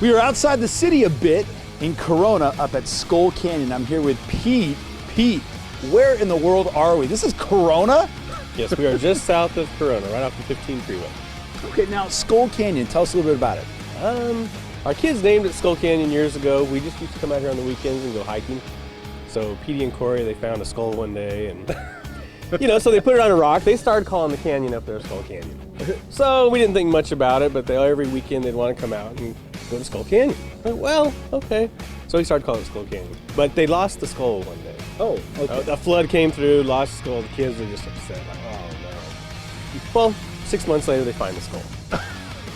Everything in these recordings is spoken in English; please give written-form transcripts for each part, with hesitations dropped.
We are outside the city a bit in Corona up at Skull Canyon. I'm here with Pete. Pete, where in the world are we? This is Corona? Yes, we are just south of Corona, right off the 15 freeway. Okay, now Skull Canyon, tell us a little bit about it. Our kids named it Skull Canyon years ago. We just used to come out here on the weekends and go hiking. So Petey and Corey, they found a skull one day and, so they put it on a rock. They started calling the canyon up there Skull Canyon. So we didn't think much about it, but every weekend they'd want to come out and go to Skull Canyon. Well, okay. So we started calling it Skull Canyon. But they lost the skull one day. Oh, okay. A flood came through, lost the skull. The kids were just upset, like, oh no. Well, 6 months later, they find the skull.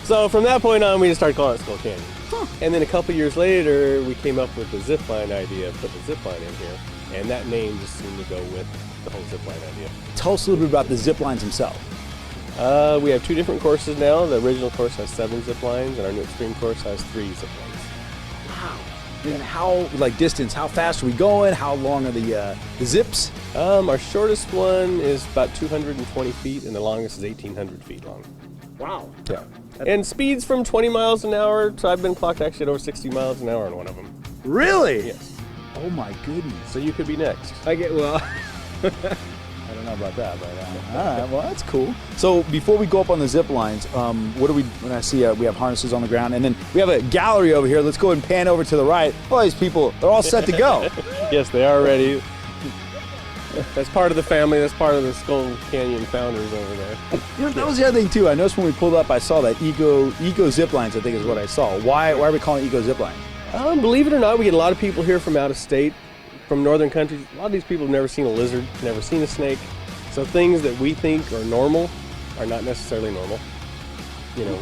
So from that point on, we just started calling it Skull Canyon. Huh. And then a couple years later, we came up with the zipline idea, put the zipline in here, and that name just seemed to go with the whole zipline idea. Tell us a little bit about the ziplines themselves. We have 2 different courses now. The original course has 7 ziplines, and our new extreme course has 3 ziplines. Wow. And how, distance, how fast are we going? How long are the zips? Our shortest one is about 220 feet, and the longest is 1,800 feet long. Wow. Yeah. And speeds from 20 miles an hour, so I've been clocked actually at over 60 miles an hour on one of them. Really? Yes. Oh my goodness. So you could be next. I don't know about that, but all right, well, that's cool. So before we go up on the zip lines, what do we, when I see we have harnesses on the ground, and then we have a gallery over here. Let's go and pan over to the right. All these people, they're all set to go. Yes, they are ready. That's part of the family. That's part of the Skull Canyon founders over there. That was the other thing too. I noticed when we pulled up, I saw that Ego Ziplines, I think is what I saw. Why are we calling it Ego Ziplines? Believe it or not, we get a lot of people here from out of state, from northern countries. A lot of these people have never seen a lizard, never seen a snake. So things that we think are normal are not necessarily normal.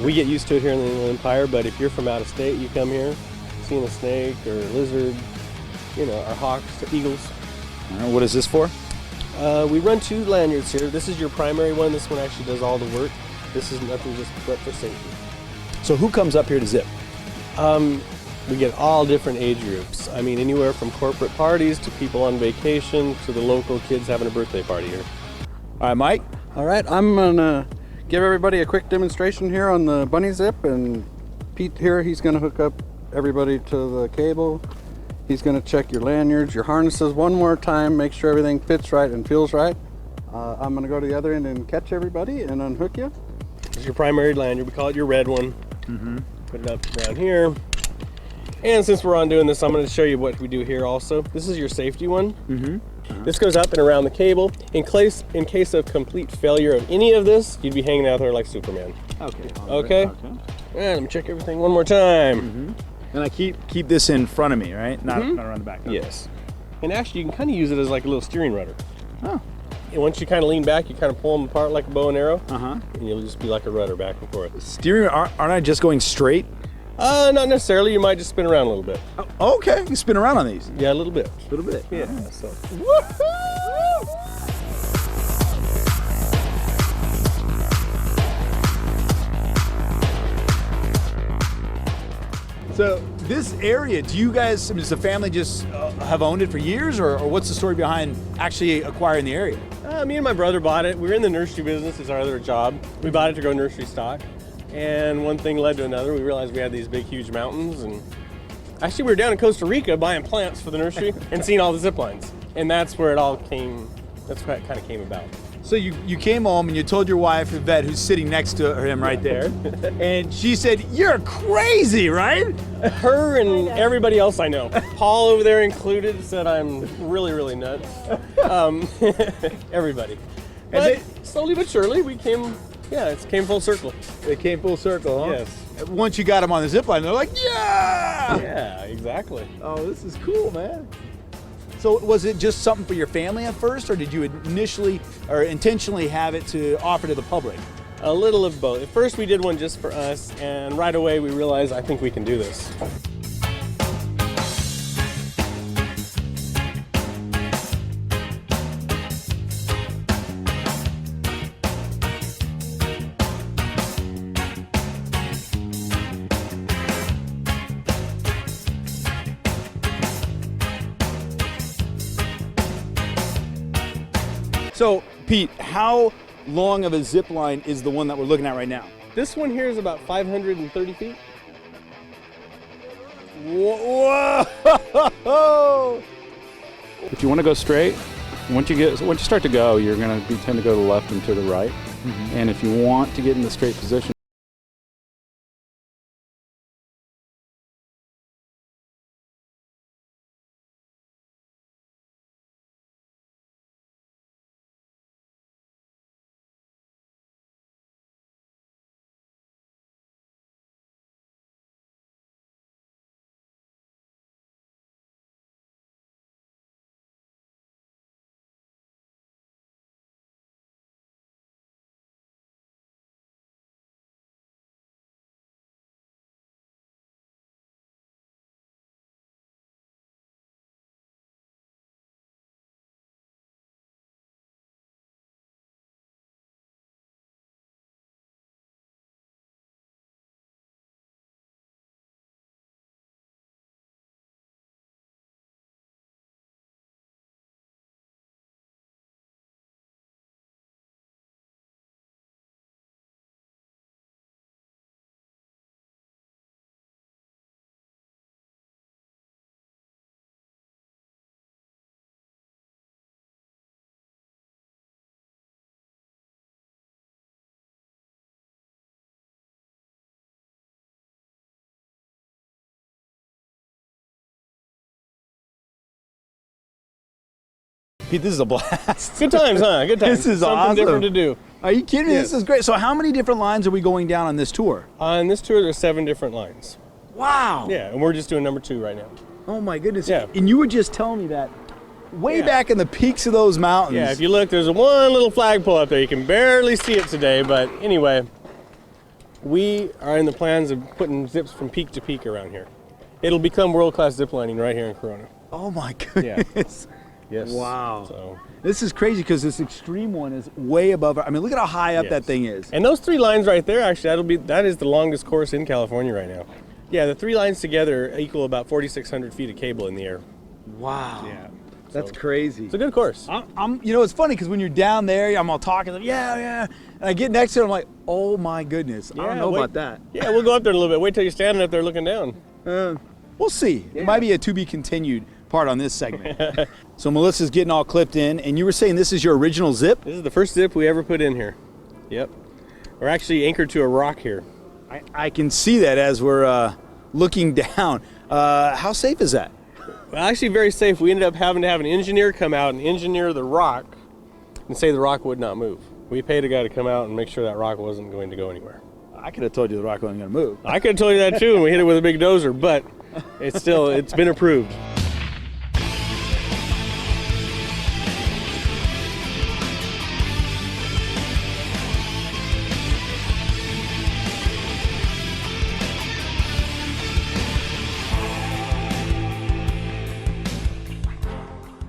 We get used to it here in the Inland Empire, but if you're from out of state, you come here, seeing a snake or a lizard, our hawks, or eagles. What is this for? We run 2 lanyards here. This is your primary one. This one actually does all the work. This is nothing just but for safety. So who comes up here to zip? We get all different age groups. I mean, anywhere from corporate parties to people on vacation to the local kids having a birthday party here. All right, Mike. All right, I'm gonna give everybody a quick demonstration here on the bunny zip, and Pete here, he's gonna hook up everybody to the cable. He's gonna check your lanyards, your harnesses one more time, make sure everything fits right and feels right. I'm gonna go to the other end and catch everybody and unhook you. This is your primary lanyard. We call it your red one. Mm-hmm. Put it up around here. And since we're on doing this, I'm going to show you what we do here also. This is your safety one. Mm-hmm. This goes up and around the cable. In case of complete failure of any of this, you'd be hanging out there like Superman. Okay? And let me check everything one more time. Mm-hmm. And I keep this in front of me, right? Not around the back. Okay. Yes. And actually, you can kind of use it as like a little steering rudder. Oh. And once you kind of lean back, you kind of pull them apart like a bow and arrow. And you'll just be like a rudder back and forth. Steering, aren't I just going straight? Not necessarily. You might just spin around a little bit. Oh, okay. You spin around on these? Yeah, a little bit. A little bit. Yeah. Right. So. So this area, do you guys, does the family just have owned it for years, or what's the story behind actually acquiring the area? Me and my brother bought it. We were in the nursery business. It's our other job. We bought it to grow nursery stock. And one thing led to another. We realized we had these big, huge mountains. And actually, we were down in Costa Rica buying plants for the nursery and seeing all the zip lines. And that's where it all came, that's how it kind of came about. So you came home and you told your wife, Yvette, who's sitting next to him right there, and she said, "You're crazy, right?" Her and everybody else I know. Paul over there included said I'm really, really nuts. Everybody. But slowly but surely we came, it came full circle. It came full circle, huh? Yes. Once you got them on the zip line, they're like, yeah! Yeah, exactly. Oh, this is cool, man. So was it just something for your family at first, or did you initially or intentionally have it to offer to the public? A little of both. At first we did one just for us, and right away we realized I think we can do this. So, Pete, how long of a zip line is the one that we're looking at right now? This one here is about 530 feet. Whoa! If you want to go straight, once you start to go, you're going to tend to go to the left and to the right. And if you want to get in the straight position, Pete, this is a blast. Good times, huh? Good times. This is Something awesome. different to do. Are you kidding me? Yeah. This is great. So how many different lines are we going down on this tour? On this tour, there's 7 different lines. Wow. Yeah, and we're just doing number 2 right now. Oh my goodness. Yeah. And you were just telling me that way Yeah. back in the peaks of those mountains. Yeah, if you look, there's one little flagpole up there. You can barely see it today, but anyway, we are in the plans of putting zips from peak to peak around here. It'll become world-class ziplining right here in Corona. Oh my goodness. Yes. Wow. So, This is crazy because this extreme one is way above. I mean, look at how high up yes. that thing is. And those 3 lines right there, actually, that is the longest course in California right now. Yeah, the 3 lines together equal about 4,600 feet of cable in the air. Wow. Yeah. That's So, crazy. It's a good course. You know, it's funny because when you're down there, I'm all talking, like, yeah. And I get next to it, I'm like, oh my goodness. I don't know about that. Yeah, we'll go up there a little bit. Wait till you're standing up there looking down. We'll see. It might be a to be continued part on this segment. So Melissa's getting all clipped in, and you were saying this is your original zip? This is the first zip we ever put in here. Yep. We're actually anchored to a rock here. I can see that as we're looking down. How safe is that? Well, actually very safe. We ended up having to have an engineer come out and engineer the rock and say the rock would not move. We paid a guy to come out and make sure that rock wasn't going to go anywhere. I could have told you the rock wasn't going to move. I could have told you that too, and we hit it with a big dozer, but it's been approved.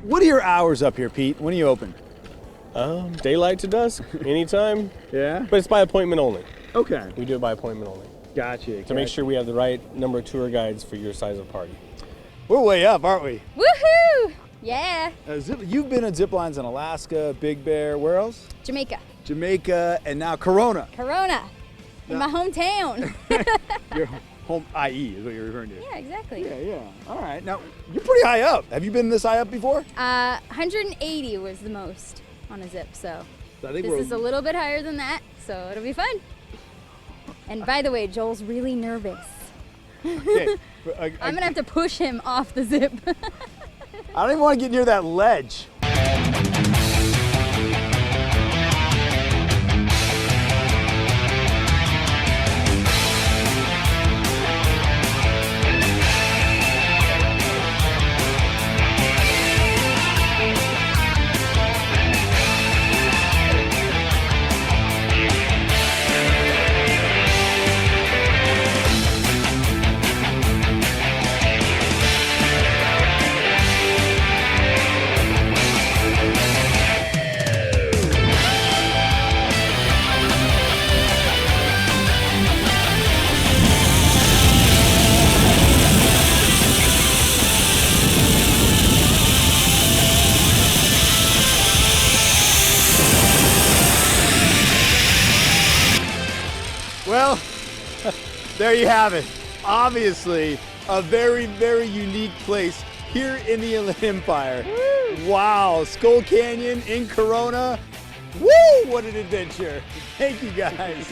What are your hours up here, Pete? When are you open? Daylight to dusk, anytime, Yeah. but it's by appointment only. Okay. We do it by appointment only Gotcha. to make sure we have the right number of tour guides for your size of party. We're way up, aren't we? Woohoo! Yeah. You've been on zip lines in Alaska, Big Bear, where else? Jamaica. Jamaica, and now Corona. Corona. In my hometown. Your home, IE, is what you're referring to. Yeah, exactly. Yeah. All right. Now, you're pretty high up. Have you been this high up before? 180 was the most on a zip, so I think this is a little bit higher than that, so it'll be fun. And by the way, Joel's really nervous. Okay. I'm gonna have to push him off the zip. I don't even want to get near that ledge. Well, there you have it. Obviously, a very, very unique place here in the Inland Empire. Wow, Skull Canyon in Corona. Woo! What an adventure. Thank you guys.